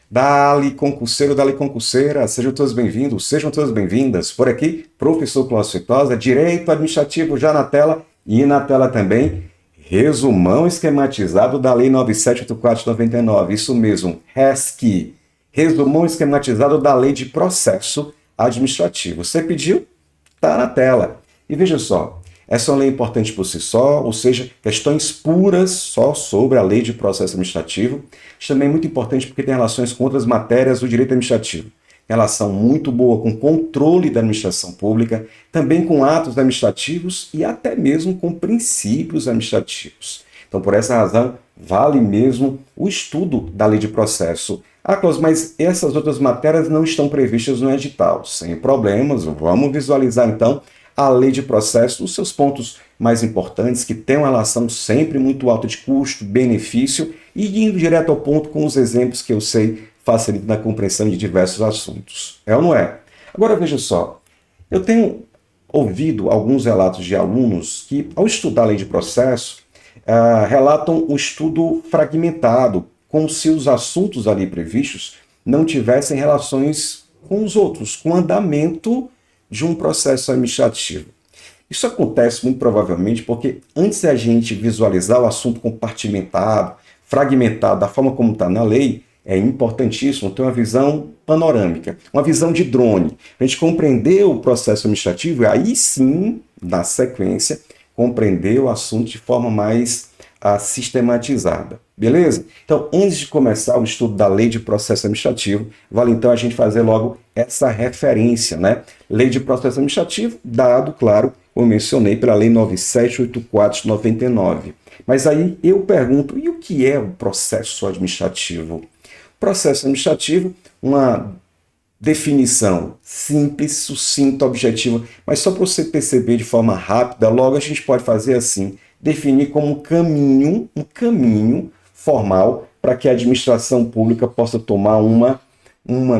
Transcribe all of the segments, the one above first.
Dali concurseiro, dali concurseira, sejam todos bem-vindos, sejam todas bem-vindas. Por aqui, professor Cláudio Feitosa, Direito Administrativo já na tela e na tela também, resumão esquematizado da Lei 9784/99, isso mesmo, RESC, resumão esquematizado da Lei de Processo Administrativo. Você pediu? Está na tela. E veja só, essa é uma lei importante por si só, ou seja, questões puras só sobre a Lei de Processo Administrativo. Isso também é muito importante porque tem relações com outras matérias do direito administrativo. Relação muito boa com controle da administração pública, também com atos administrativos e até mesmo com princípios administrativos. Então, por essa razão, vale mesmo o estudo da Lei de Processo. Ah, Cláudio, mas essas outras matérias não estão previstas no edital. Sem problemas, vamos visualizar então a Lei de Processo, os seus pontos mais importantes, que têm uma relação sempre muito alta de custo, benefício, e indo direto ao ponto com os exemplos que eu sei facilitam na compreensão de diversos assuntos. É ou não é? Agora veja só, eu tenho ouvido alguns relatos de alunos que, ao estudar a Lei de Processo, relatam um estudo fragmentado, como se os assuntos ali previstos não tivessem relações com os outros, com o andamento de um processo administrativo. Isso acontece muito provavelmente porque antes da gente visualizar o assunto compartimentado, fragmentado, da forma como está na lei, é importantíssimo ter uma visão panorâmica, uma visão de drone, a gente compreender o processo administrativo e aí sim, na sequência, compreender o assunto de forma mais sistematizada. Beleza? Então, antes de começar o estudo da Lei de Processo Administrativo, vale então a gente fazer logo essa referência, né? Lei de Processo Administrativo, dado, claro, como eu mencionei, pela Lei 9784/99. Mas aí eu pergunto, e o que é o processo administrativo? Processo administrativo, uma definição simples, sucinta, objetiva, mas só para você perceber de forma rápida, logo a gente pode fazer assim, definir como um caminho formal para que a administração pública possa tomar uma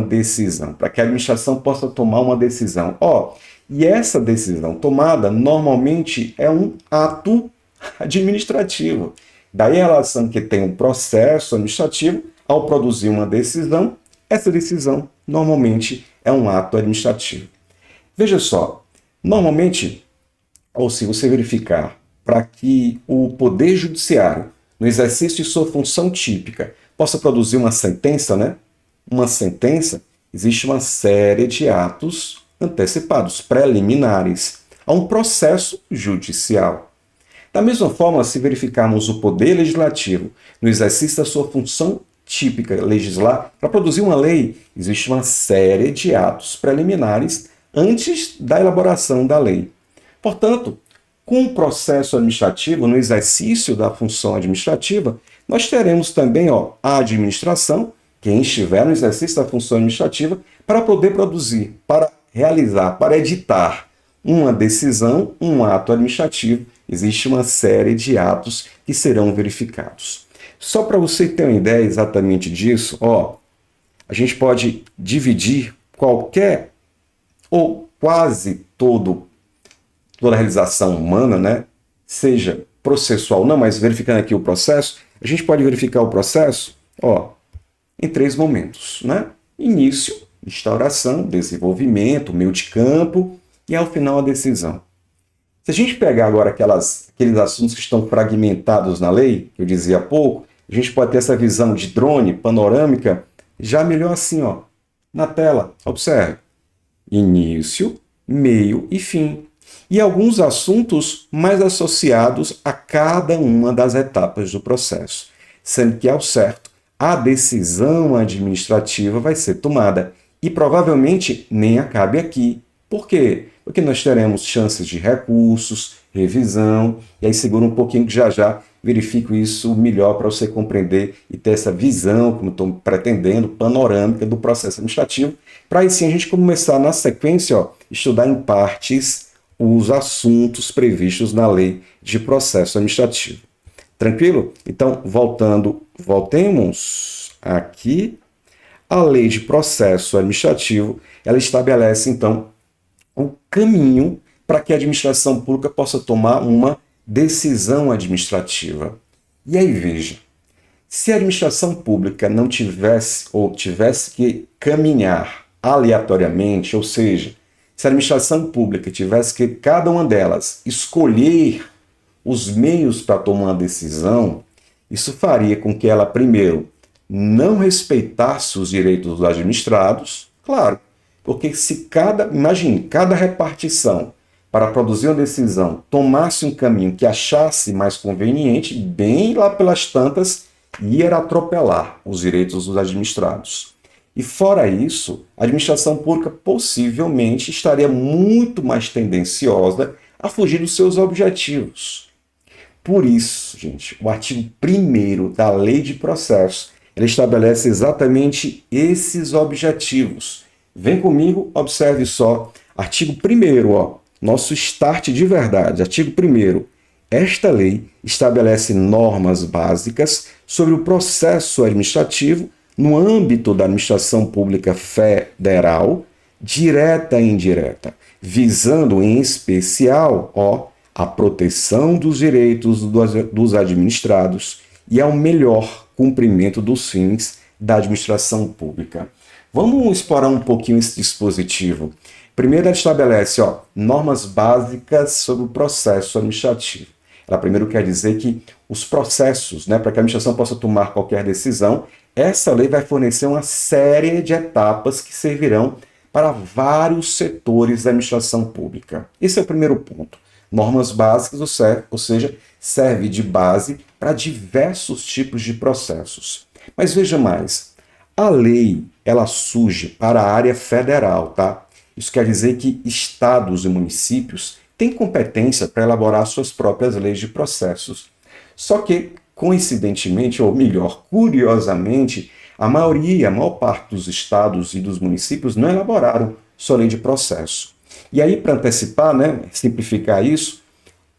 decisão, para que a administração possa tomar uma decisão. E essa decisão tomada normalmente é um ato administrativo. Daí a relação que tem um processo administrativo ao produzir uma decisão, essa decisão normalmente é um ato administrativo. Veja só, normalmente, ou se você verificar, para que o Poder Judiciário, no exercício de sua função típica, possa produzir uma sentença, né? Uma sentença, existe uma série de atos antecipados, preliminares, a um processo judicial. Da mesma forma, se verificarmos o Poder Legislativo no exercício da sua função típica, legislar, para produzir uma lei, existe uma série de atos preliminares antes da elaboração da lei. Portanto, com o processo administrativo, no exercício da função administrativa, nós teremos também a administração, quem estiver no exercício da função administrativa, para poder produzir, para realizar, para editar uma decisão, um ato administrativo, existe uma série de atos que serão verificados. Só para você ter uma ideia exatamente disso, a gente pode dividir qualquer ou quase toda a realização humana, né? Seja processual ou não, mas verificando aqui o processo, a gente pode verificar o processo em 3 momentos, né? Início, instauração, desenvolvimento, meio de campo e ao final a decisão. Se a gente pegar agora aqueles assuntos que estão fragmentados na lei, que eu dizia há pouco, a gente pode ter essa visão de drone panorâmica já melhor assim, na tela. Observe. Início, meio e fim. E alguns assuntos mais associados a cada uma das etapas do processo, sendo que, ao certo, a decisão administrativa vai ser tomada e provavelmente nem acabe aqui. Por quê? Porque nós teremos chances de recursos, revisão, e aí segura um pouquinho que já verifico isso melhor para você compreender e ter essa visão, como estou pretendendo, panorâmica do processo administrativo, para aí sim a gente começar na sequência, estudar em partes os assuntos previstos na Lei de Processo Administrativo. Tranquilo? Então, voltemos aqui. A Lei de Processo Administrativo, ela estabelece, então, o caminho para que a administração pública possa tomar uma decisão administrativa. E aí, veja, Se a administração pública não tivesse ou tivesse que caminhar aleatoriamente, ou seja, se a administração pública tivesse que cada uma delas escolher os meios para tomar uma decisão, isso faria com que ela, primeiro, não respeitasse os direitos dos administrados, claro, porque se imagine, cada repartição para produzir uma decisão tomasse um caminho que achasse mais conveniente, bem lá pelas tantas, ia atropelar os direitos dos administrados. E fora isso, a administração pública possivelmente estaria muito mais tendenciosa a fugir dos seus objetivos. Por isso, gente, o artigo 1º da Lei de Processo, ele estabelece exatamente esses objetivos. Vem comigo, observe só. Artigo 1º, ó, nosso start de verdade. Artigo 1º. Esta lei estabelece normas básicas sobre o processo administrativo no âmbito da administração pública federal, direta e indireta, visando em especial, a proteção dos direitos dos administrados e ao melhor cumprimento dos fins da administração pública. Vamos explorar um pouquinho esse dispositivo. Primeiro, ela estabelece normas básicas sobre o processo administrativo. Ela primeiro quer dizer que os processos, para que a administração possa tomar qualquer decisão, essa lei vai fornecer uma série de etapas que servirão para vários setores da administração pública. Esse é o primeiro ponto. Normas básicas, ou seja, serve de base para diversos tipos de processos. Mas veja mais, a lei ela surge para a área federal, tá? Isso quer dizer que estados e municípios têm competência para elaborar suas próprias leis de processos. Só que, coincidentemente, ou melhor, curiosamente, a maior parte dos estados e dos municípios não elaboraram sua lei de processo. E aí, para antecipar, simplificar isso,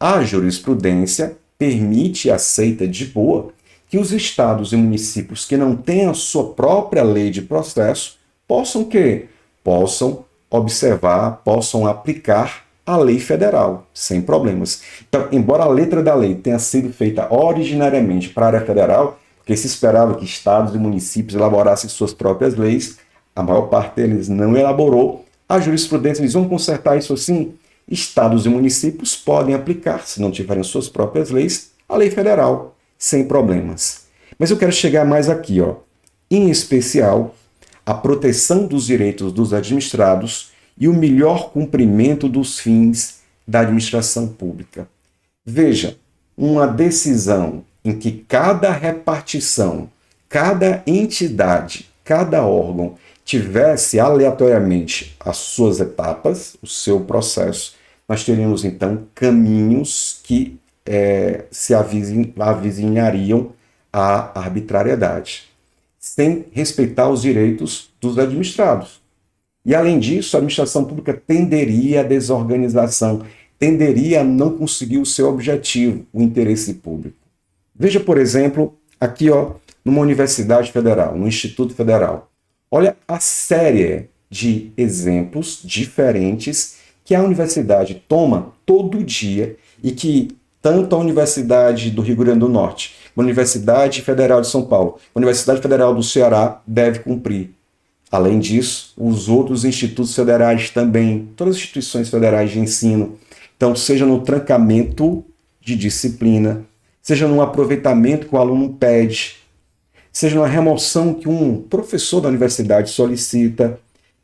a jurisprudência permite e aceita de boa que os estados e municípios que não têm a sua própria lei de processo possam observar, possam aplicar a lei federal, sem problemas. Então, embora a letra da lei tenha sido feita originariamente para a área federal, porque se esperava que estados e municípios elaborassem suas próprias leis, a maior parte deles não elaborou. A jurisprudência eles vão consertar isso assim. Estados e municípios podem aplicar, se não tiverem suas próprias leis, a lei federal, sem problemas. Mas eu quero chegar mais aqui, em especial, a proteção dos direitos dos administrados e o melhor cumprimento dos fins da administração pública. Veja, uma decisão em que cada repartição, cada entidade, cada órgão tivesse aleatoriamente as suas etapas, o seu processo, nós teríamos então caminhos que se avizinhariam à arbitrariedade, sem respeitar os direitos dos administrados. E, além disso, a administração pública tenderia à desorganização, tenderia a não conseguir o seu objetivo, o interesse público. Veja, por exemplo, aqui numa universidade federal, no Instituto Federal. Olha a série de exemplos diferentes que a universidade toma todo dia e que tanto a Universidade do Rio Grande do Norte, a Universidade Federal de São Paulo, a Universidade Federal do Ceará deve cumprir. Além disso, os outros institutos federais também, todas as instituições federais de ensino. Então, seja no trancamento de disciplina, seja no aproveitamento que o aluno pede, seja na remoção que um professor da universidade solicita,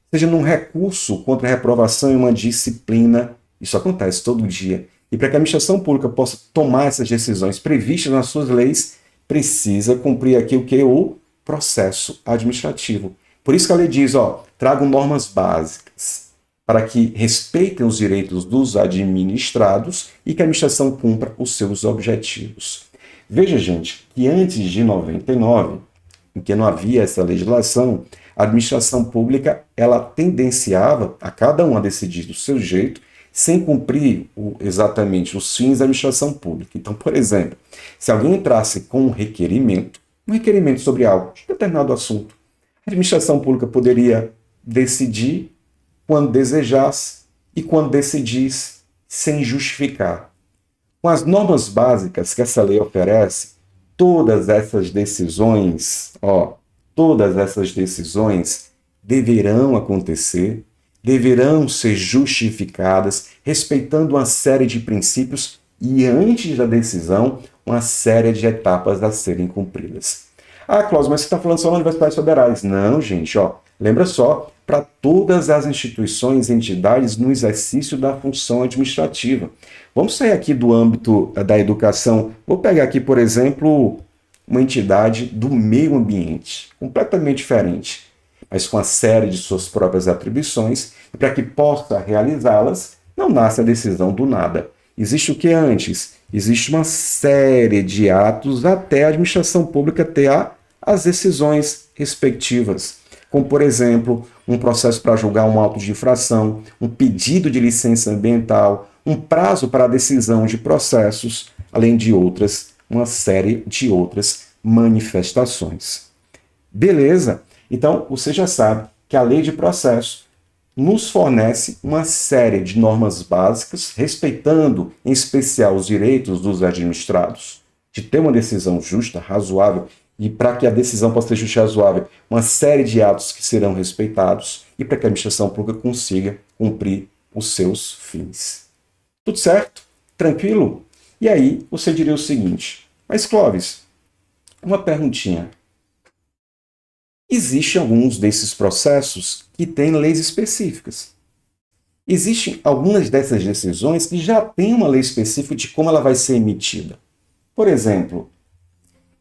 seja num recurso contra a reprovação em uma disciplina. Isso acontece todo dia. E para que a administração pública possa tomar essas decisões previstas nas suas leis, precisa cumprir aqui o que? O processo administrativo. Por isso que a lei diz, tragam normas básicas para que respeitem os direitos dos administrados e que a administração cumpra os seus objetivos. Veja, gente, que antes de 99, em que não havia essa legislação, a administração pública ela tendenciava a cada um a decidir do seu jeito, sem cumprir exatamente os fins da administração pública. Então, por exemplo, se alguém entrasse com um requerimento sobre algo, de determinado assunto, a administração pública poderia decidir quando desejasse e quando decidisse, sem justificar. Com as normas básicas que essa lei oferece, todas essas decisões, todas essas decisões deverão acontecer, deverão ser justificadas, respeitando uma série de princípios e, antes da decisão, uma série de etapas a serem cumpridas. Ah, Cláudio, mas você está falando só nas universidades federais. Não, gente, lembra só, para todas as instituições e entidades no exercício da função administrativa. Vamos sair aqui do âmbito da educação. Vou pegar aqui, por exemplo, uma entidade do meio ambiente, completamente diferente, mas com a série de suas próprias atribuições, e para que possa realizá-las, não nasce a decisão do nada. Existe o que antes? Existe uma série de atos até a administração pública ter as decisões respectivas, como, por exemplo, um processo para julgar um auto de infração, um pedido de licença ambiental, um prazo para a decisão de processos, além de uma série de outras manifestações. Beleza? Então, você já sabe que a lei de processo nos fornece uma série de normas básicas, respeitando, em especial, os direitos dos administrados, de ter uma decisão justa, razoável, e para que a decisão possa ser justa e razoável, uma série de atos que serão respeitados, e para que a administração pública consiga cumprir os seus fins. Tudo certo? Tranquilo? E aí, você diria o seguinte, mas Clóvis, uma perguntinha. Existem alguns desses processos que têm leis específicas. Existem algumas dessas decisões que já têm uma lei específica de como ela vai ser emitida. Por exemplo,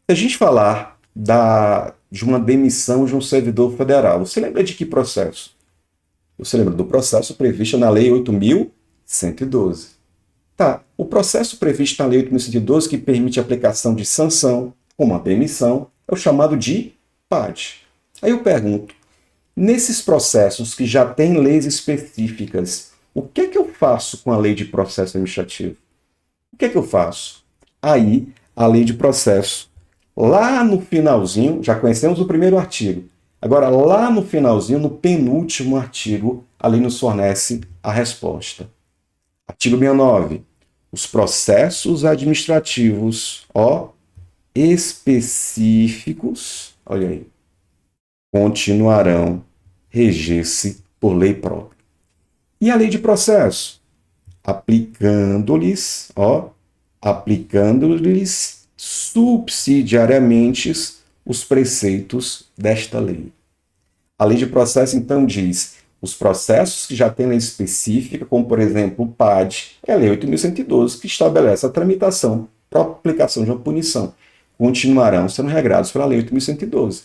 se a gente falar de uma demissão de um servidor federal, você lembra de que processo? Você lembra do processo previsto na Lei 8.112. Tá, o processo previsto na Lei 8.112 que permite a aplicação de sanção, como a demissão, é o chamado de PAD. Aí eu pergunto, nesses processos que já têm leis específicas, o que é que eu faço com a lei de processo administrativo? O que é que eu faço? Aí, a lei de processo, lá no finalzinho, já conhecemos o primeiro artigo, agora lá no finalzinho, no penúltimo artigo, a lei nos fornece a resposta. Artigo 69. Os processos administrativos, específicos, olha aí, continuarão reger-se por lei própria. E a lei de processo? Aplicando-lhes subsidiariamente os preceitos desta lei. A lei de processo, então, diz os processos que já têm lei específica, como, por exemplo, o PAD, é a Lei 8.112, que estabelece a tramitação para a aplicação de uma punição, continuarão sendo regrados pela Lei 8.112.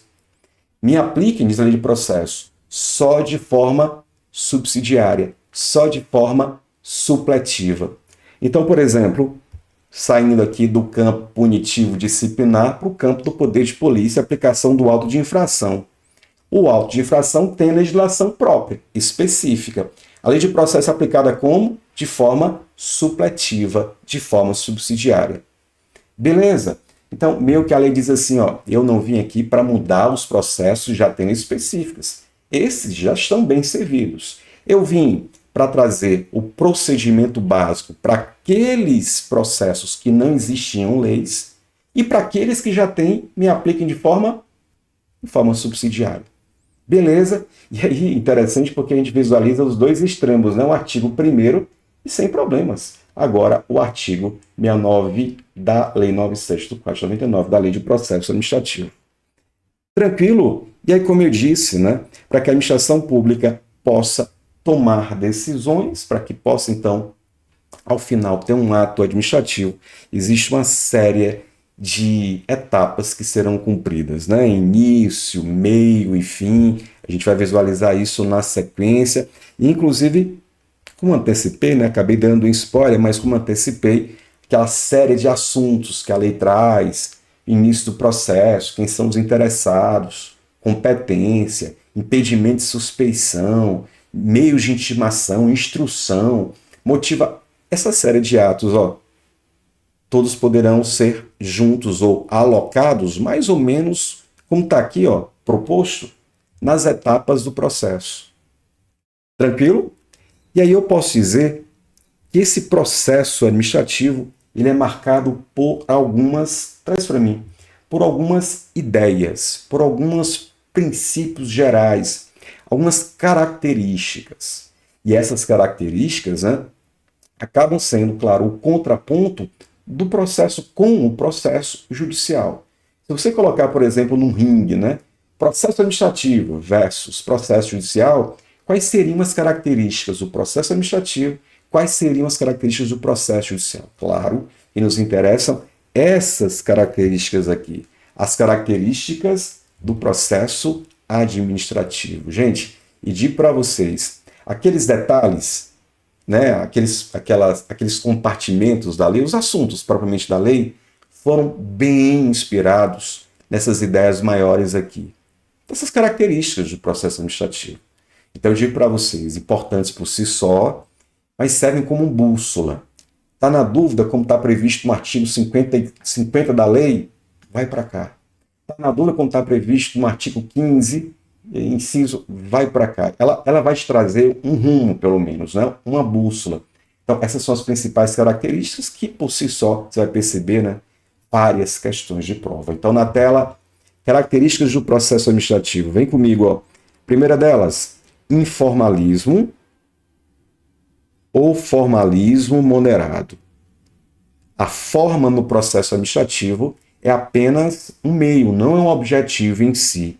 Me apliquem, diz a lei de processo, só de forma subsidiária, só de forma supletiva. Então, por exemplo, saindo aqui do campo punitivo disciplinar para o campo do poder de polícia, aplicação do auto de infração. O auto de infração tem legislação própria, específica. A lei de processo é aplicada como? De forma supletiva, de forma subsidiária. Beleza? Então, meio que a lei diz assim, eu não vim aqui para mudar os processos já têm específicas. Esses já estão bem servidos. Eu vim para trazer o procedimento básico para aqueles processos que não existiam leis e para aqueles que já têm, me apliquem de forma subsidiária. Beleza? E aí, interessante porque a gente visualiza os dois extremos, né? O artigo 1º e sem problemas. Agora, o artigo 69 da Lei 9.7/499, da Lei de Processo Administrativo. Tranquilo? E aí, como eu disse, né, para que a administração pública possa tomar decisões, para que possa, então, ao final, ter um ato administrativo, existe uma série de etapas que serão cumpridas, né? Início, meio e fim. A gente vai visualizar isso na sequência. E, inclusive, como antecipei, né? Acabei dando um spoiler, mas como antecipei, aquela série de assuntos que a lei traz, início do processo, quem são os interessados, competência, impedimento de suspeição, meios de intimação, instrução, motiva essa série de atos, todos poderão ser juntos ou alocados, mais ou menos como está aqui, proposto, nas etapas do processo. Tranquilo? E aí eu posso dizer que esse processo administrativo ele é marcado por algumas, traz para mim, por algumas ideias, por alguns princípios gerais, algumas características. E essas características, né, acabam sendo, claro, o contraponto do processo com o processo judicial. Se você colocar, por exemplo, num ringue, né, processo administrativo versus processo judicial, quais seriam as características do processo administrativo, quais seriam as características do processo judicial? Claro, e nos interessam essas características aqui, as características do processo administrativo. Gente, e digo para vocês, aqueles detalhes, né, aqueles compartimentos da lei, os assuntos propriamente da lei, foram bem inspirados nessas ideias maiores aqui, dessas características do processo administrativo. Então eu digo para vocês, importantes por si só, mas servem como bússola. Está na dúvida, como está previsto no artigo 50 da lei? Vai para cá. Está na dúvida, como está previsto no artigo 15, inciso, vai para cá. Ela vai te trazer um rumo, pelo menos, né? Uma bússola. Então, essas são as principais características que, por si só, você vai perceber, né? Várias questões de prova. Então, na tela, características do processo administrativo. Vem comigo, ó. Primeira delas, informalismo ou formalismo moderado. A forma no processo administrativo é apenas um meio, não é um objetivo em si.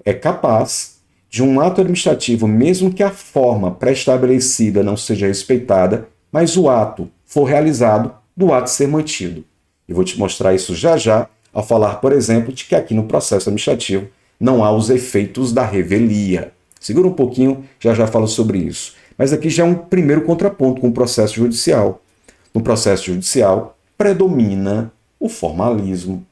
É capaz de um ato administrativo, mesmo que a forma pré-estabelecida não seja respeitada, mas o ato for realizado, do ato ser mantido. Eu vou te mostrar isso já já, ao falar, por exemplo, de que aqui no processo administrativo não há os efeitos da revelia. Segura um pouquinho, já já falo sobre isso. Mas aqui já é um primeiro contraponto com o processo judicial. No processo judicial, predomina o formalismo.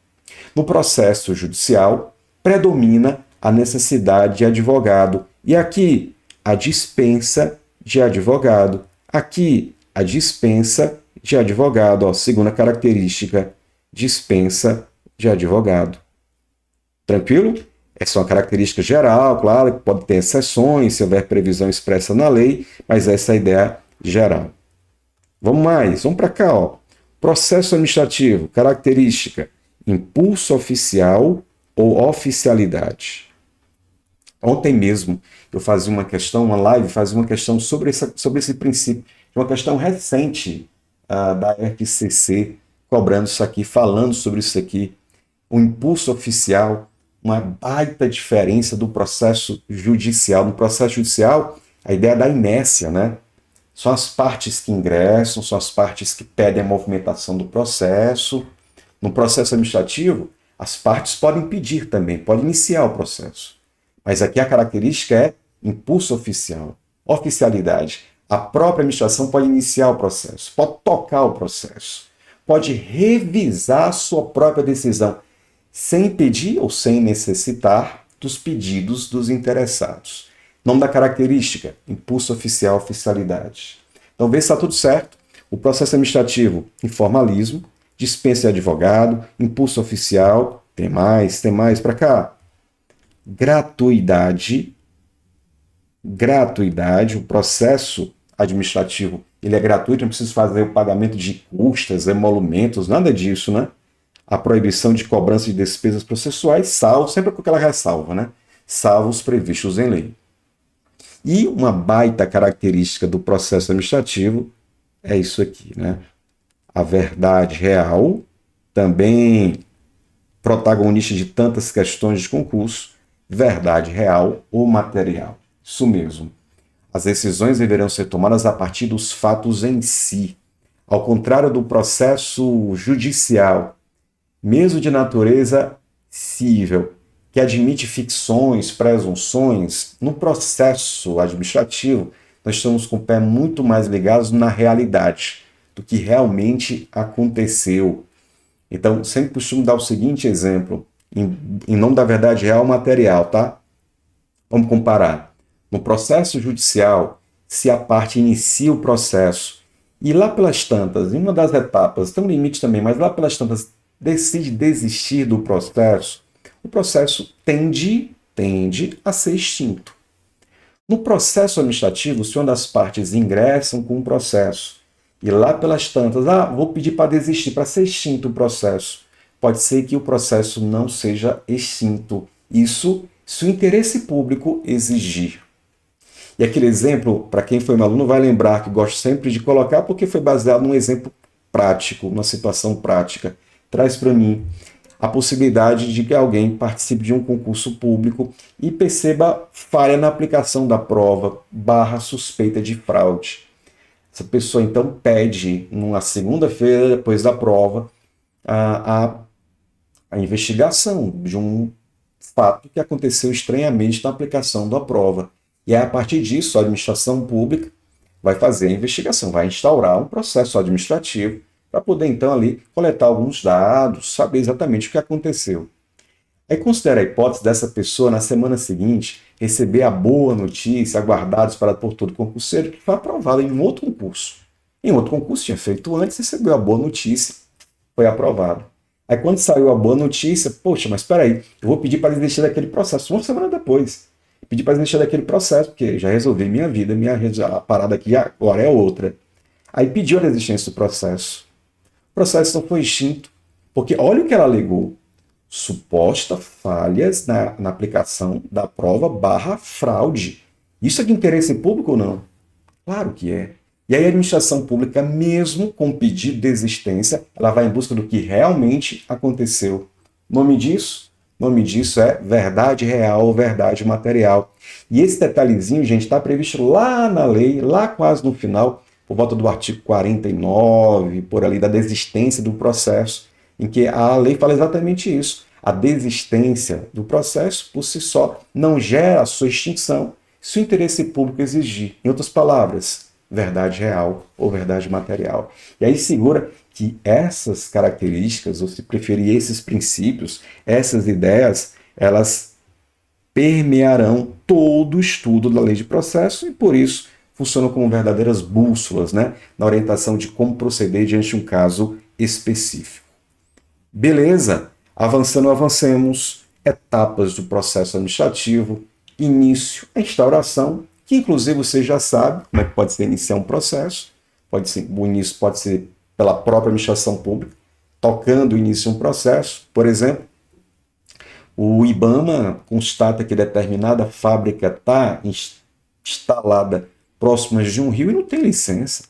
No processo judicial, predomina a necessidade de advogado. E aqui, a dispensa de advogado. Aqui, a dispensa de advogado. Ó, segunda característica, dispensa de advogado. Tranquilo? Essa é uma característica geral, claro, que pode ter exceções, se houver previsão expressa na lei, mas essa é a ideia geral. Vamos mais, vamos para cá, ó. Processo administrativo, característica, impulso oficial ou oficialidade. Ontem mesmo eu fazia uma questão, uma live, fazia uma questão sobre esse princípio, uma questão recente da RCC, cobrando isso aqui, falando sobre isso aqui, o impulso oficial, uma baita diferença do processo judicial. No processo judicial, a ideia da inércia, né? São as partes que ingressam, são as partes que pedem a movimentação do processo. No processo administrativo, as partes podem pedir também, podem iniciar o processo. Mas aqui a característica é impulso oficial, oficialidade. A própria administração pode iniciar o processo, pode tocar o processo, pode revisar a sua própria decisão, sem pedir ou sem necessitar dos pedidos dos interessados. Nome da característica, impulso oficial, oficialidade. Então, vê se está tudo certo. O processo administrativo, informalismo, dispensa de advogado, impulso oficial, tem mais para cá. Gratuidade, o processo administrativo, ele é gratuito, não precisa fazer o pagamento de custas, emolumentos, nada disso, né? A proibição de cobrança de despesas processuais, salvo, sempre com aquela ressalva, né? Salvo os previstos em lei. E uma baita característica do processo administrativo é isso aqui, né? A verdade real, também protagonista de tantas questões de concurso, verdade real ou material. Isso mesmo. As decisões deverão ser tomadas a partir dos fatos em si. Ao contrário do processo judicial, mesmo de natureza cível, que admite ficções, presunções, no processo administrativo, nós estamos com o pé muito mais ligados na realidade do que realmente aconteceu. Então, sempre costumo dar o seguinte exemplo, em nome da verdade real material, tá? Vamos comparar. No processo judicial, se a parte inicia o processo e lá pelas tantas, em uma das etapas, tem um limite também, mas lá pelas tantas decide desistir do processo, o processo tende a ser extinto. No processo administrativo, se uma das partes ingressam com um processo e lá pelas tantas, vou pedir para desistir, para ser extinto o processo, pode ser que o processo não seja extinto. Isso se o interesse público exigir. E aquele exemplo, para quem foi meu aluno, vai lembrar que gosto sempre de colocar porque foi baseado num exemplo prático, numa situação prática. Traz para mim a possibilidade de que alguém participe de um concurso público e perceba falha na aplicação da prova, barra suspeita de fraude. Essa pessoa então pede, numa segunda-feira depois da prova, a investigação de um fato que aconteceu estranhamente na aplicação da prova. E aí, a partir disso, a administração pública vai fazer a investigação, vai instaurar um processo administrativo para poder, então, ali coletar alguns dados, saber exatamente o que aconteceu. Aí considera a hipótese dessa pessoa, na semana seguinte, receber a boa notícia, aguardada esperada por todo concurseiro, que foi aprovada em um outro concurso. Em outro concurso, tinha feito antes, recebeu a boa notícia, foi aprovado. Aí quando saiu a boa notícia, poxa, mas espera aí, eu vou pedir para desistir daquele processo uma semana depois. Pedi para desistir daquele processo, porque já resolvi minha vida, a parada aqui agora é outra. Aí pediu a desistência do processo. O processo não foi extinto, porque olha o que ela alegou. Suposta falhas na aplicação da prova barra fraude. Isso é de interesse público ou não? Claro que é. E aí a administração pública, mesmo com pedido de desistência, ela vai em busca do que realmente aconteceu. Nome disso? Nome disso é verdade real ou verdade material. E esse detalhezinho, gente, está previsto lá na lei, lá quase no final, por volta do artigo 49, por ali, da desistência do processo, em que a lei fala exatamente isso. A desistência do processo, por si só, não gera a sua extinção se o interesse público exigir. Em outras palavras, verdade real ou verdade material. E aí segura que essas características, ou se preferir esses princípios, essas ideias, elas permearão todo o estudo da lei de processo e, por isso, funcionam como verdadeiras bússolas, né, na orientação de como proceder diante de um caso específico. Beleza? Avançando, avancemos. Etapas do processo administrativo. Início, a instauração, que inclusive você já sabe como é que pode ser iniciar um processo. O início pode ser pela própria administração pública, tocando o início de um processo. Por exemplo, o IBAMA constata que determinada fábrica está instalada próximas de um rio e não tem licença.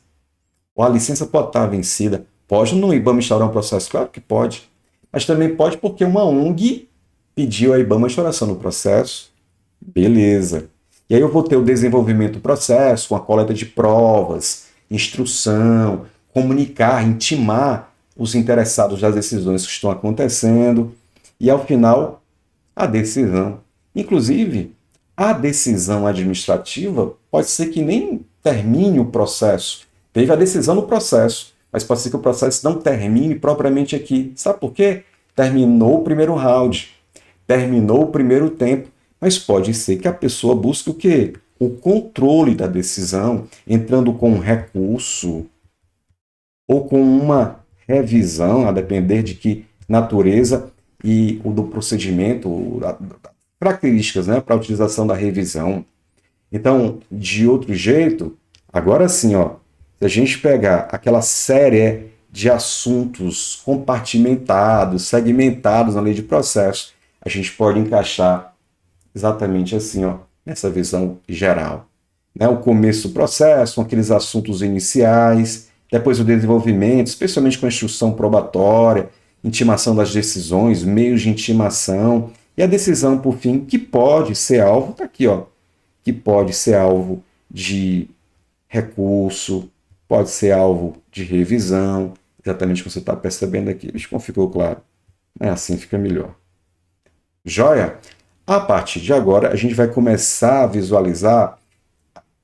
Ou a licença pode estar vencida. Pode no IBAMA instaurar um processo? Claro que pode. Mas também pode porque uma ONG pediu a IBAMA a instauração do processo. Beleza. E aí eu vou ter o desenvolvimento do processo, com a coleta de provas, instrução, comunicar, intimar os interessados das decisões que estão acontecendo. E ao final, a decisão. Inclusive, a decisão administrativa pode ser que nem termine o processo. Teve a decisão no processo, mas pode ser que o processo não termine propriamente aqui. Sabe por quê? Terminou o primeiro round, terminou o primeiro tempo, mas pode ser que a pessoa busque o quê? O controle da decisão, entrando com um recurso ou com uma revisão, a depender de que natureza e o do procedimento, características, né, para a utilização da revisão. Então, de outro jeito, agora sim, ó, se a gente pegar aquela série de assuntos compartimentados, segmentados na lei de processo, a gente pode encaixar exatamente assim, ó, nessa visão geral. Né? O começo do processo, com aqueles assuntos iniciais, depois o desenvolvimento, especialmente com a instrução probatória, intimação das decisões, meios de intimação, e a decisão, por fim, que pode ser alvo, está aqui, ó, que pode ser alvo de recurso, pode ser alvo de revisão, exatamente como você está percebendo aqui. Veja como ficou claro. Assim fica melhor. Joia? A partir de agora, a gente vai começar a visualizar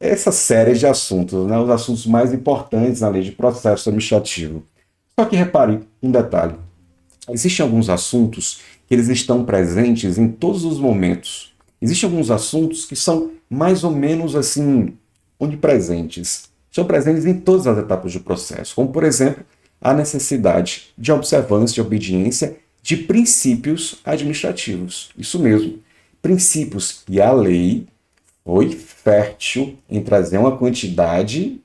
essa série de assuntos, né? Os assuntos mais importantes na lei de processo administrativo. Só que repare um detalhe. Existem alguns assuntos que eles estão presentes em todos os momentos. Existem alguns assuntos que são mais ou menos assim, onipresentes. São presentes em todas as etapas do processo, como, por exemplo, a necessidade de observância, de obediência de princípios administrativos. Isso mesmo, princípios. E a lei foi fértil em trazer uma quantidade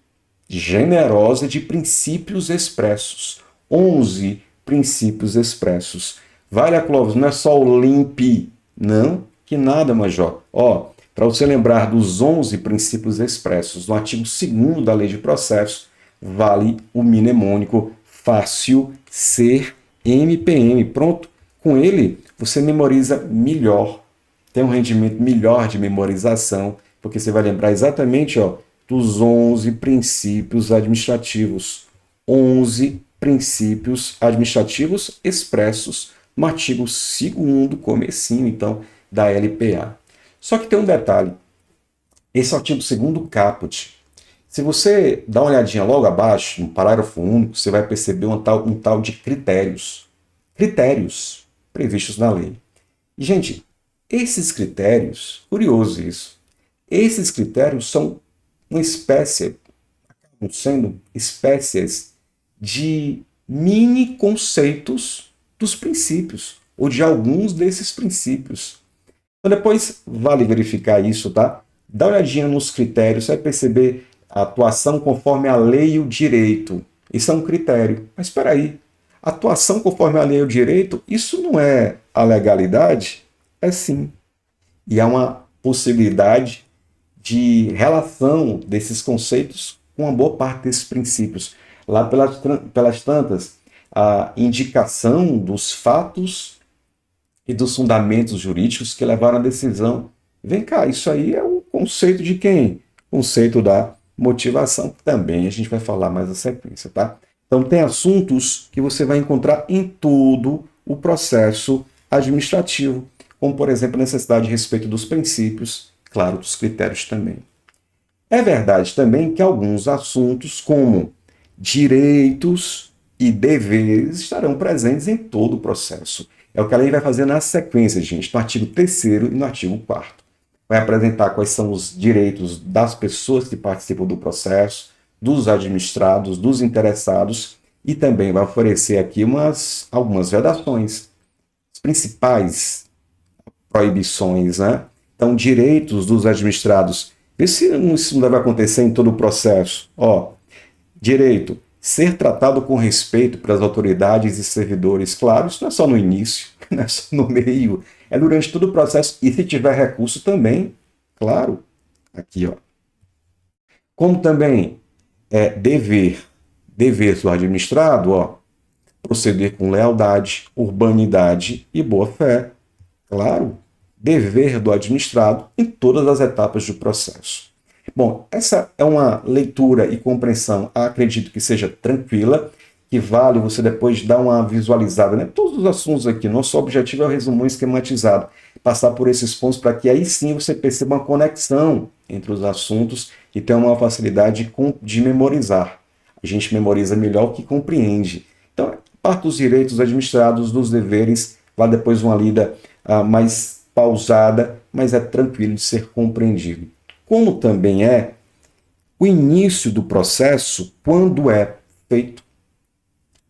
generosa de princípios expressos. 11 princípios expressos. Vale, Clóvis, não é só o LIMP, não, que nada, Major. Ó, para você lembrar dos 11 princípios expressos no artigo 2º da Lei de Processos, vale o mnemônico fácil ser MPM. Pronto, com ele você memoriza melhor, tem um rendimento melhor de memorização, porque você vai lembrar exatamente, ó, dos 11 princípios administrativos. 11 princípios administrativos expressos no artigo 2º, comecinho, então, da LPA. Só que tem um detalhe. Esse artigo 2º caput. Se você dá uma olhadinha logo abaixo, no parágrafo único, você vai perceber um tal de critérios. Critérios previstos na lei. E, gente, esses critérios, curioso isso, esses critérios são uma espécie, acabam sendo espécies de mini conceitos dos princípios, ou de alguns desses princípios. Então depois vale verificar isso, tá? Dá uma olhadinha nos critérios, você vai perceber a atuação conforme a lei e o direito. Isso é um critério. Mas espera aí, atuação conforme a lei e o direito, isso não é a legalidade? É sim. E há uma possibilidade de relação desses conceitos com uma boa parte desses princípios. Lá pelas tantas, a indicação dos fatos e dos fundamentos jurídicos que levaram à decisão. Vem cá, isso aí é o conceito de quem? O conceito da motivação, que também a gente vai falar mais na sequência, tá? Então tem assuntos que você vai encontrar em todo o processo administrativo, como, por exemplo, a necessidade de respeito dos princípios, claro, dos critérios também. É verdade também que alguns assuntos, como direitos e deveres, estarão presentes em todo o processo. É o que a lei vai fazer na sequência, gente, no artigo 3º e no artigo 4º. Vai apresentar quais são os direitos das pessoas que participam do processo, dos administrados, dos interessados, e também vai oferecer aqui algumas vedações. As principais proibições, né? Então, direitos dos administrados. Vê se isso não deve acontecer em todo o processo. Ó, direito, ser tratado com respeito pelas autoridades e servidores. Claro, isso não é só no início, não é só no meio, é durante todo o processo. E se tiver recurso também, claro, aqui, ó. Como também é dever do administrado, ó, proceder com lealdade, urbanidade e boa-fé. Claro, dever do administrado em todas as etapas do processo. Bom, essa é uma leitura e compreensão, acredito que seja tranquila, que vale você depois dar uma visualizada, né? Todos os assuntos aqui, nosso objetivo é o resumo esquematizado, passar por esses pontos para que aí sim você perceba uma conexão entre os assuntos e tenha uma facilidade de memorizar. A gente memoriza melhor o que compreende. Então, parte dos direitos administrados, dos deveres, lá depois uma lida mais pausada, mas é tranquilo de ser compreendido. Como também é o início do processo quando é feito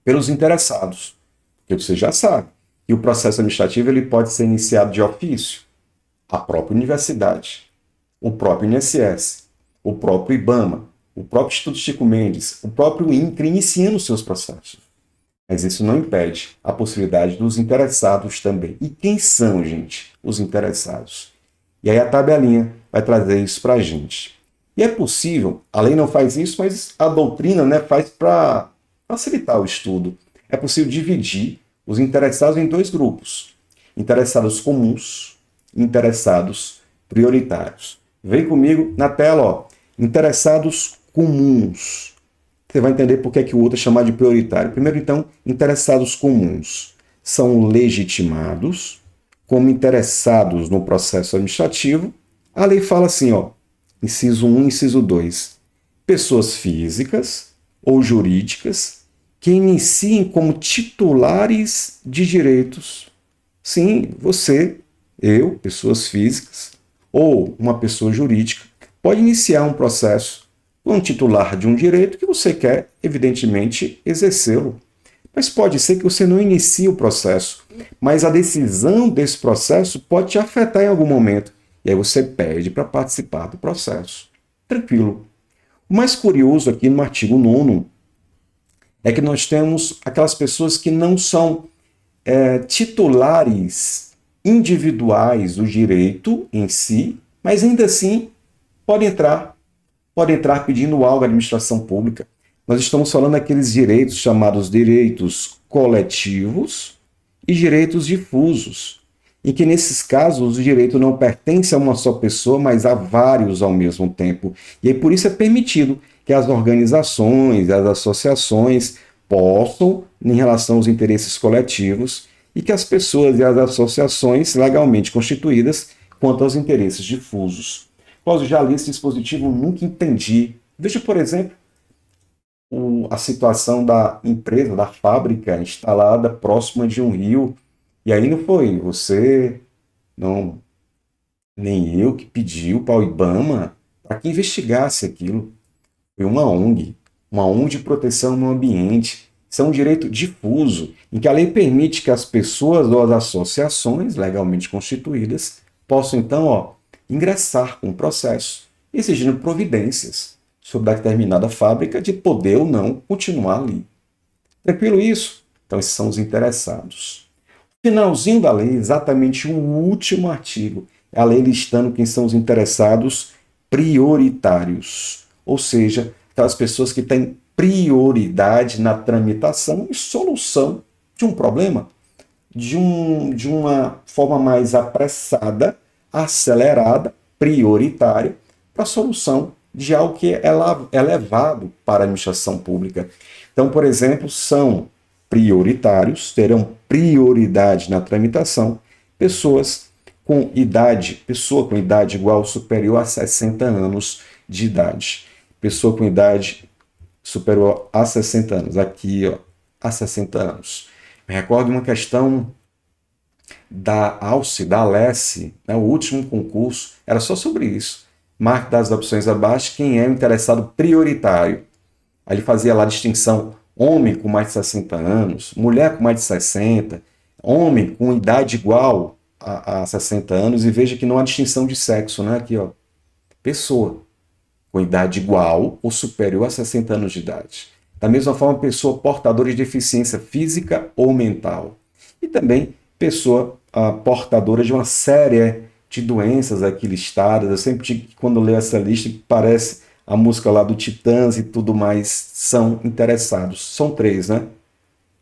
pelos interessados. Porque você já sabe que o processo administrativo ele pode ser iniciado de ofício, a própria universidade, o próprio INSS, o próprio IBAMA, o próprio Instituto Chico Mendes, o próprio INCRA iniciando seus processos. Mas isso não impede a possibilidade dos interessados também. E quem são, gente, os interessados? E aí a tabelinha vai trazer isso para a gente. E é possível, a lei não faz isso, mas a doutrina, né, faz para facilitar o estudo. É possível dividir os interessados em dois grupos. Interessados comuns, interessados prioritários. Vem comigo na tela, ó. Interessados comuns. Você vai entender por que o outro é chamado de prioritário. Primeiro, então, interessados comuns são legitimados como interessados no processo administrativo. A lei fala assim, ó, inciso 1, inciso 2. Pessoas físicas ou jurídicas que iniciem como titulares de direitos. Sim, você, eu, pessoas físicas, ou uma pessoa jurídica, pode iniciar um processo com titular de um direito que você quer, evidentemente, exercê-lo. Mas pode ser que você não inicie o processo, mas a decisão desse processo pode te afetar em algum momento. E aí você pede para participar do processo. Tranquilo. O mais curioso aqui no artigo 9º é que nós temos aquelas pessoas que não são titulares individuais do direito em si, mas ainda assim pode entrar pedindo algo à administração pública. Nós estamos falando daqueles direitos chamados direitos coletivos e direitos difusos, em que nesses casos o direito não pertence a uma só pessoa, mas a vários ao mesmo tempo. E aí por isso é permitido que as organizações, as associações possam, em relação aos interesses coletivos, e que as pessoas e as associações legalmente constituídas quanto aos interesses difusos. Após já li esse dispositivo, nunca entendi. Veja, por exemplo, a situação da empresa, da fábrica instalada próxima de um rio. E aí não foi você, não, nem eu que pediu para o IBAMA para que investigasse aquilo. Foi uma ONG de proteção ao meio ambiente. Isso é um direito difuso, em que a lei permite que as pessoas ou as associações legalmente constituídas possam, então, ingressar com um processo, exigindo providências sobre a determinada fábrica de poder ou não continuar ali. Tranquilo isso? Então, esses são os interessados. Finalzinho da lei, exatamente o último artigo, é a lei listando quem são os interessados prioritários, ou seja, aquelas pessoas que têm prioridade na tramitação e solução de um problema, de uma forma mais apressada, acelerada, prioritária, para a solução de algo que é levado para a administração pública. Então, por exemplo, são prioritários, terão prioridade na tramitação, pessoa com idade igual ou superior a 60 anos de idade. Pessoa com idade superior a 60 anos. Aqui, a 60 anos. Me recordo uma questão da Alce, da Alesse, né? O último concurso era só sobre isso. Marque das opções abaixo, quem é o interessado prioritário. Aí ele fazia lá a distinção homem com mais de 60 anos, mulher com mais de 60, homem com idade igual a 60 anos, e veja que não há distinção de sexo, né? Aqui, pessoa com idade igual ou superior a 60 anos de idade. Da mesma forma, pessoa portadora de deficiência física ou mental. E também pessoa portadora de uma série de doenças aqui listadas. Eu sempre digo que quando leio essa lista, parece a música lá do Titãs e tudo mais, são interessados. São três, né?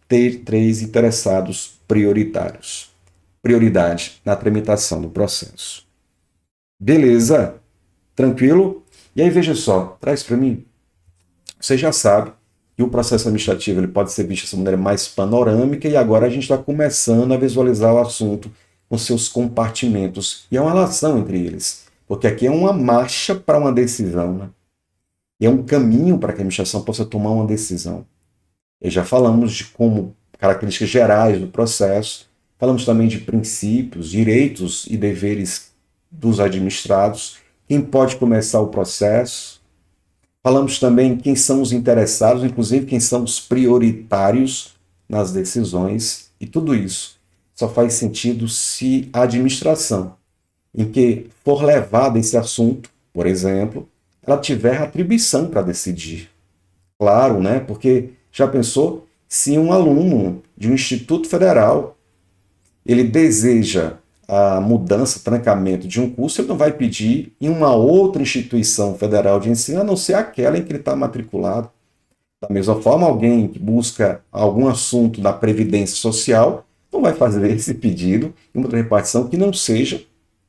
Três interessados prioritários. Prioridade na tramitação do processo. Beleza? Tranquilo? E aí, veja só, traz para mim. Você já sabe que o processo administrativo ele pode ser visto dessa maneira mais panorâmica e agora a gente está começando a visualizar o assunto com seus compartimentos. E há uma relação entre eles, porque aqui é uma marcha para uma decisão, né? E é um caminho para que a administração possa tomar uma decisão. E já falamos de como características gerais do processo, falamos também de princípios, direitos e deveres dos administrados, quem pode começar o processo. Falamos também quem são os interessados, inclusive quem são os prioritários nas decisões, e tudo isso só faz sentido se a administração em que for levado esse assunto, por exemplo, ela tiver atribuição para decidir. Claro, né? Porque já pensou se um aluno de um instituto federal ele deseja a mudança, trancamento de um curso, ele não vai pedir em uma outra instituição federal de ensino, a não ser aquela em que ele está matriculado. Da mesma forma, alguém que busca algum assunto da Previdência Social não vai fazer esse pedido em uma outra repartição que não seja,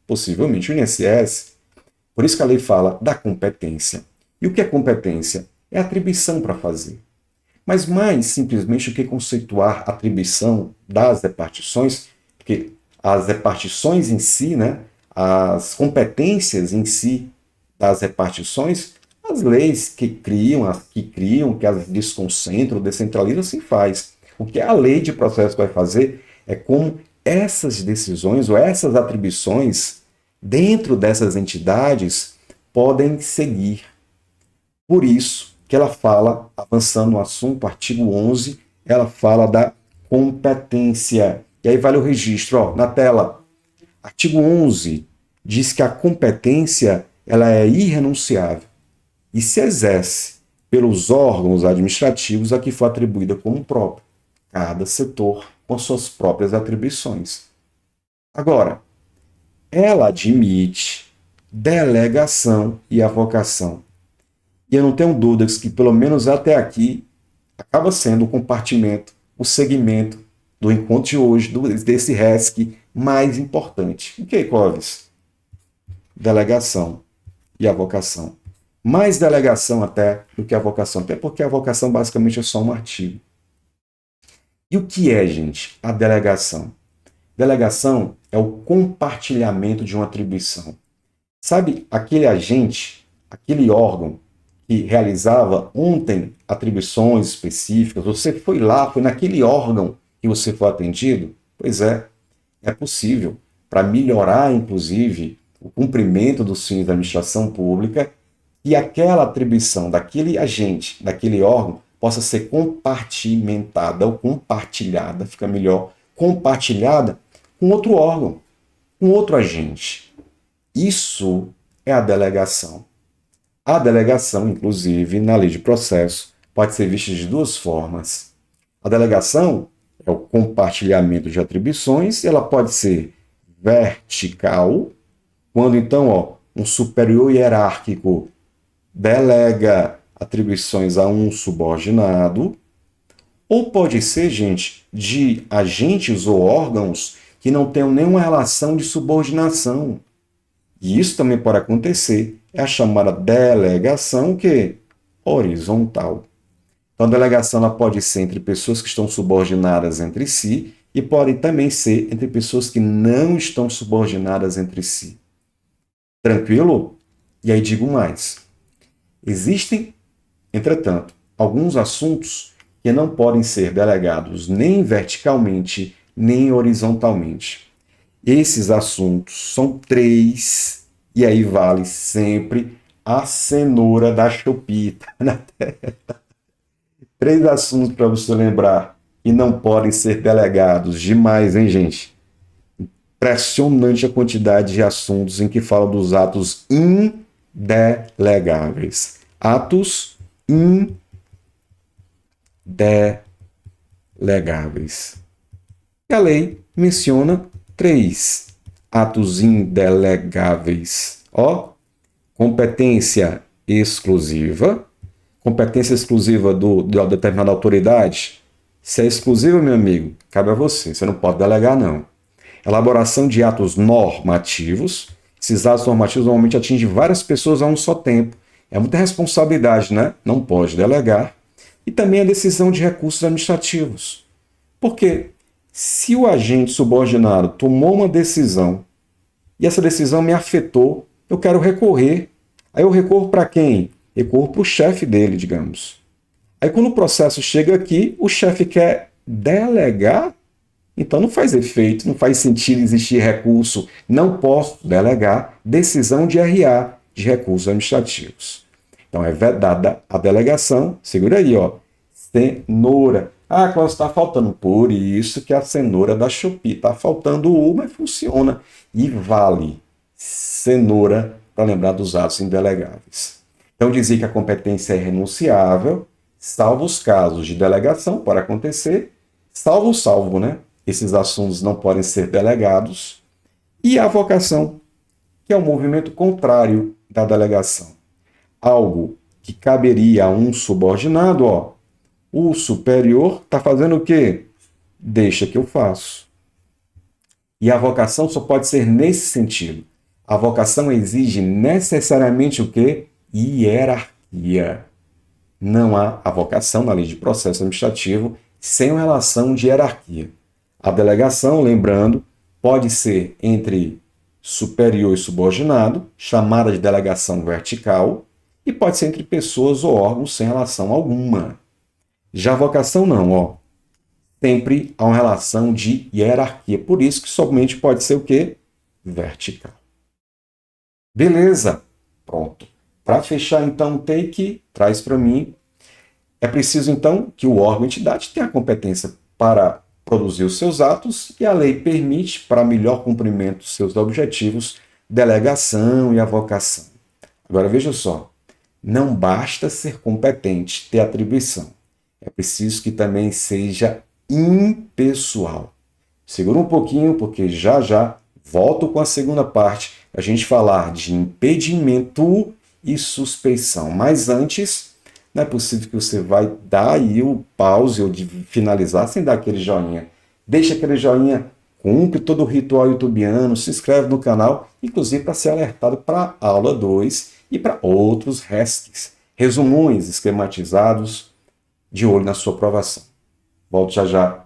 possivelmente, o INSS. Por isso que a lei fala da competência. E o que é competência? É atribuição para fazer. Mas mais simplesmente do que conceituar a atribuição das repartições, porque as repartições em si, né, as competências em si das repartições, as leis que criam, que as desconcentram, descentralizam, assim faz. O que a lei de processo vai fazer é como essas decisões ou essas atribuições dentro dessas entidades podem seguir. Por isso que ela fala, avançando no assunto, artigo 11, ela fala da competência. E aí vale o registro, na tela. Artigo 11 diz que a competência ela é irrenunciável e se exerce pelos órgãos administrativos a que foi atribuída como própria, cada setor com suas próprias atribuições. Agora, ela admite delegação e avocação. E eu não tenho dúvidas que, pelo menos até aqui, acaba sendo o compartimento, o segmento do encontro de hoje, desse RESC mais importante. O que, Clóvis? Delegação e avocação. Mais delegação até do que avocação, até porque a avocação basicamente é só um artigo. E o que é, gente, a delegação? Delegação é o compartilhamento de uma atribuição. Sabe aquele agente, aquele órgão que realizava ontem atribuições específicas, você foi lá, foi naquele órgão que você foi atendido? Pois é possível, para melhorar, inclusive, o cumprimento dos fins da administração pública, e aquela atribuição daquele agente, daquele órgão, possa ser compartimentada ou compartilhada, fica melhor, compartilhada com outro órgão, com outro agente. Isso é a delegação. A delegação, inclusive, na lei de processo, pode ser vista de duas formas. A delegação é o compartilhamento de atribuições, ela pode ser vertical, quando então um superior hierárquico delega atribuições a um subordinado, ou pode ser, gente, de agentes ou órgãos que não tenham nenhuma relação de subordinação. E isso também pode acontecer. É a chamada delegação horizontal. Então, a delegação ela pode ser entre pessoas que estão subordinadas entre si e pode também ser entre pessoas que não estão subordinadas entre si. Tranquilo? E aí digo mais. Existem, entretanto, alguns assuntos que não podem ser delegados nem verticalmente, nem horizontalmente. Esses assuntos são 3, e aí vale sempre a cenoura da chupita na tela. 3 assuntos para você lembrar que não podem ser delegados. Demais, hein, gente? Impressionante a quantidade de assuntos em que fala dos atos indelegáveis. Atos indelegáveis. E a lei menciona 3 atos indelegáveis. Competência exclusiva. Competência exclusiva de uma determinada autoridade. Se é exclusiva, meu amigo, cabe a você. Você não pode delegar, não. Elaboração de atos normativos. Esses atos normativos normalmente atingem várias pessoas a um só tempo. É muita responsabilidade, né? Não pode delegar. E também a decisão de recursos administrativos. Porque se o agente subordinado tomou uma decisão e essa decisão me afetou, eu quero recorrer. Aí eu recorro para quem? Recorro para o chefe dele, digamos. Aí quando o processo chega aqui, o chefe quer delegar, então não faz efeito, não faz sentido existir recurso. Não posso delegar decisão de RA, de recursos administrativos. Então é vedada a delegação, segura aí, cenoura. Cláudio, está faltando. Por isso que a cenoura da Shopee está faltando uma e funciona. E vale cenoura para lembrar dos atos indelegáveis. Então, dizer que a competência é renunciável, salvo os casos de delegação, pode acontecer, salvo, né? Esses assuntos não podem ser delegados. E a avocação, que é o movimento contrário da delegação. Algo que caberia a um subordinado, o superior está fazendo o quê? Deixa que eu faço. E a avocação só pode ser nesse sentido. A avocação exige necessariamente o quê? Hierarquia. Não há avocação na lei de processo administrativo sem relação de hierarquia. A delegação, lembrando, pode ser entre superior e subordinado, chamada de delegação vertical, e pode ser entre pessoas ou órgãos sem relação alguma. Já a avocação não, sempre há uma relação de hierarquia. Por isso que somente pode ser o quê? Vertical. Beleza, pronto. Para fechar, então, o take, traz para mim. É preciso, então, que o órgão ou entidade tenha a competência para produzir os seus atos e a lei permite, para melhor cumprimento dos seus objetivos, delegação e avocação. Agora, veja só. Não basta ser competente, ter atribuição. É preciso que também seja impessoal. Segura um pouquinho, porque já já volto com a segunda parte, a gente falar de impedimento e suspeição. Mas antes, não é possível que você vai dar aí o pause ou de finalizar sem dar aquele joinha. Deixa aquele joinha, cumpre todo o ritual youtubiano, se inscreve no canal, inclusive para ser alertado para a aula 2 e para outros resumões esquematizados, de olho na sua aprovação. Volto já já.